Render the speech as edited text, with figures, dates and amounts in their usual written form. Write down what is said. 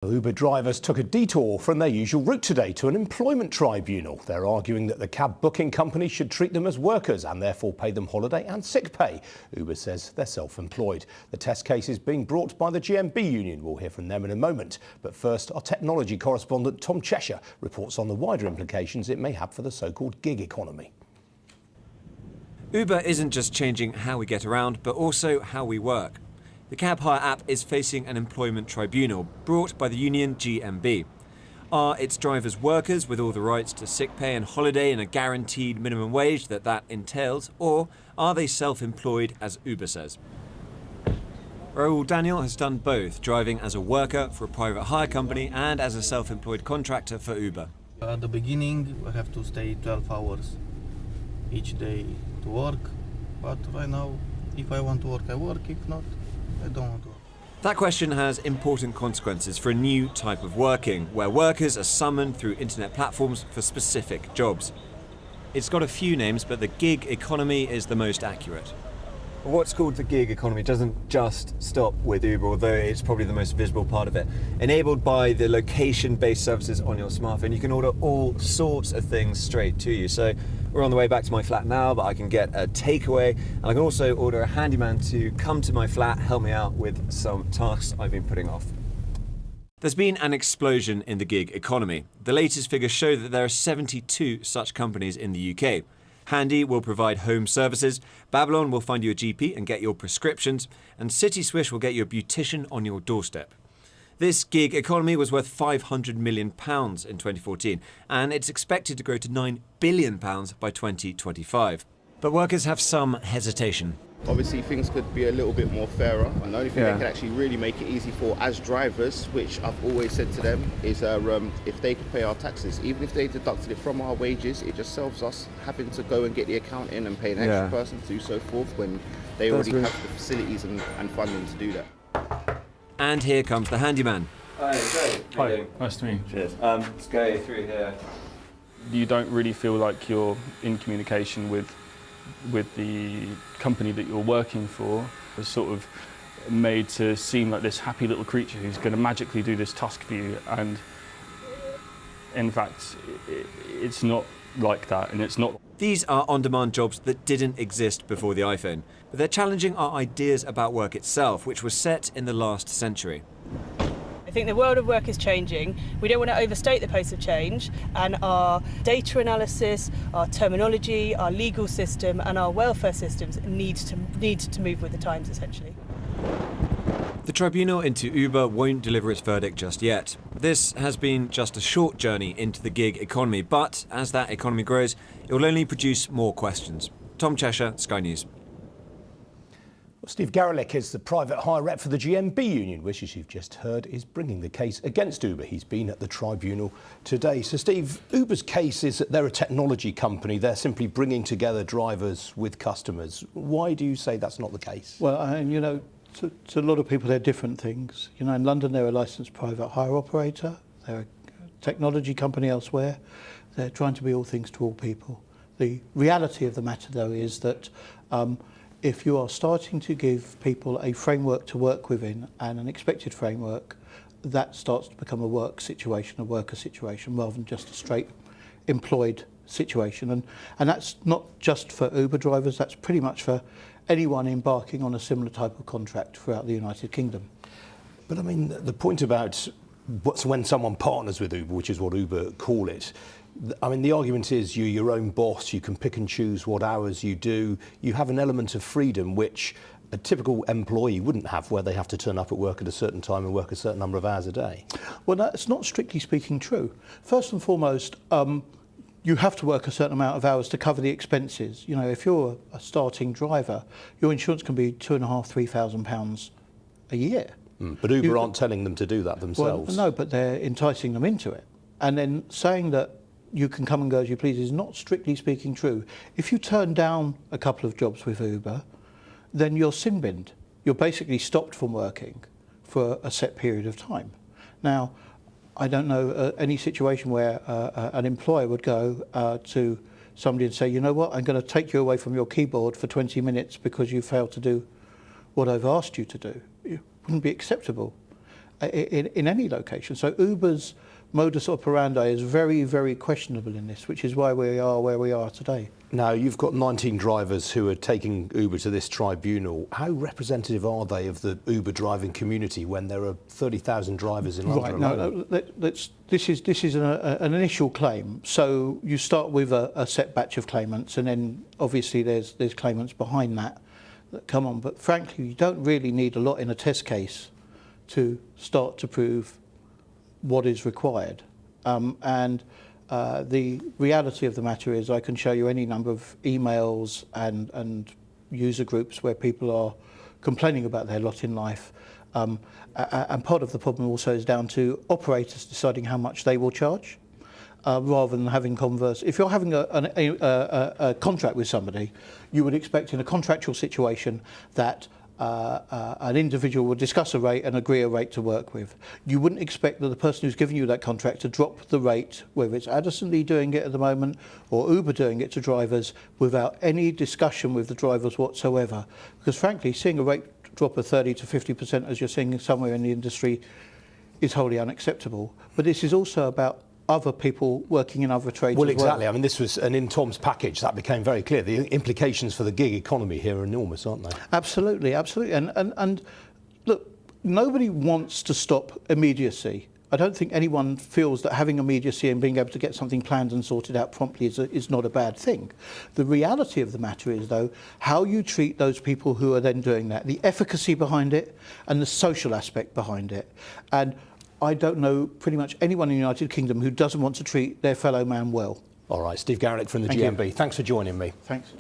Uber drivers took a detour from their usual route today to an employment tribunal. They're arguing that the cab booking company should treat them as workers and therefore pay them holiday and sick pay. Uber says they're self-employed. The test case is being brought by the GMB union. We'll hear from them in a moment. But first, our technology correspondent Tom Cheshire reports on the wider implications it may have for the so-called gig economy. Uber isn't just changing how we get around, but also how we work. The cab hire app is facing an employment tribunal brought by the union GMB. Are its drivers workers with all the rights to sick pay and holiday and a guaranteed minimum wage that entails, or are they self-employed as Uber says? Raoul Daniel has done both, driving as a worker for a private hire company and as a self-employed contractor for Uber. At the beginning I have to stay 12 hours each day to work, but right now if I want to work I work, if not I don't want to work. That question has important consequences for a new type of working, where workers are summoned through internet platforms for specific jobs. It's got a few names, but the gig economy is the most accurate. What's called the gig economy doesn't just stop with Uber, although it's probably the most visible part of it. Enabled by the location-based services on your smartphone, you can order all sorts of things straight to you. So we're on the way back to my flat now, but I can get a takeaway, and I can also order a handyman to come to my flat, help me out with some tasks I've been putting off. There's been an explosion in the gig economy. The latest figures show that there are 72 such companies in the UK. Handy will provide home services, Babylon will find you a GP and get your prescriptions, and City Swish will get you a beautician on your doorstep. This gig economy was worth £500 million in 2014, and it's expected to grow to £9 billion by 2025. But workers have some hesitation. Obviously things could be a little bit more fairer, and the only thing that can actually really make it easy for as drivers, which I've always said to them, is if they could pay our taxes. Even if they deducted it from our wages, it just saves us having to go and get the account in and pay an extra person to do so forth when they already have the facilities and funding to do that. And here comes the handyman. Hi, Joe. Hi, nice to meet you. Cheers. Let's go through here. You don't really feel like you're in communication with the company that you're working for. It's sort of made to seem like this happy little creature who's going to magically do this task for you, and in fact it's not like that, and it's not. These are on-demand jobs that didn't exist before the iPhone, but they're challenging our ideas about work itself, which was set in the last century. I think the world of work is changing. We don't want to overstate the pace of change, and our data analysis, our terminology, our legal system and our welfare systems need to move with the times, essentially. The tribunal into Uber won't deliver its verdict just yet. This has been just a short journey into the gig economy, but as that economy grows, it will only produce more questions. Tom Cheshire, Sky News. Well, Steve Garelick is the private hire rep for the GMB union, which, as you've just heard, is bringing the case against Uber. He's been at the tribunal today. So, Steve, Uber's case is that they're a technology company. They're simply bringing together drivers with customers. Why do you say that's not the case? Well, you know, to a lot of people, they're different things. You know, in London, they're a licensed private hire operator. They're a technology company elsewhere. They're trying to be all things to all people. The reality of the matter, though, is that if you are starting to give people a framework to work within and an expected framework, that starts to become a work situation, a worker situation, rather than just a straight employed situation. And that's not just for Uber drivers, that's pretty much for anyone embarking on a similar type of contract throughout the United Kingdom. But I mean, the point about when someone partners with Uber, which is what Uber call it, I mean, the argument is you're your own boss, you can pick and choose what hours you do, you have an element of freedom which a typical employee wouldn't have, where they have to turn up at work at a certain time and work a certain number of hours a day. Well, that's not strictly speaking true. First and foremost, you have to work a certain amount of hours to cover the expenses. You know, if you're a starting driver, your insurance can be £2,500, £3,000 a year. But Uber aren't telling them to do that themselves. Well, no, but they're enticing them into it. And then saying that you can come and go as you please is not strictly speaking true. If you turn down a couple of jobs with Uber, then you're sin-binned. You're basically stopped from working for a set period of time. Now, I don't know any situation where an employer would go to somebody and say, you know what, I'm going to take you away from your keyboard for 20 minutes because you failed to do what I've asked you to do. It wouldn't be acceptable. in any location. So Uber's modus operandi is very, very questionable in this, which is why we are where we are today. Now, you've got 19 drivers who are taking Uber to this tribunal. How representative are they of the Uber driving community when there are 30,000 drivers in London alone? This is an initial claim. So you start with a set batch of claimants, and then obviously there's claimants behind that come on. But frankly, you don't really need a lot in a test case to start to prove what is required. The reality of the matter is I can show you any number of emails and user groups where people are complaining about their lot in life. And part of the problem also is down to operators deciding how much they will charge, rather than having converse. If you're having a contract with somebody, you would expect in a contractual situation that an individual will discuss a rate and agree a rate to work with. You wouldn't expect that the person who's giving you that contract to drop the rate, whether it's Addison Lee doing it at the moment or Uber doing it to drivers, without any discussion with the drivers whatsoever. Because frankly, seeing a rate drop of 30 to 50%, as you're seeing somewhere in the industry, is wholly unacceptable. But this is also about other people working in other trades. Well, exactly. I mean, this was in Tom's package. That became very clear. The implications for the gig economy here are enormous, aren't they? Absolutely, absolutely. And look, nobody wants to stop immediacy. I don't think anyone feels that having immediacy and being able to get something planned and sorted out promptly is not a bad thing. The reality of the matter is, though, how you treat those people who are then doing that, the efficacy behind it and the social aspect behind it. And I don't know pretty much anyone in the United Kingdom who doesn't want to treat their fellow man well. All right, Steve Garelick from the Thank GMB. you. Thanks for joining me. Thanks.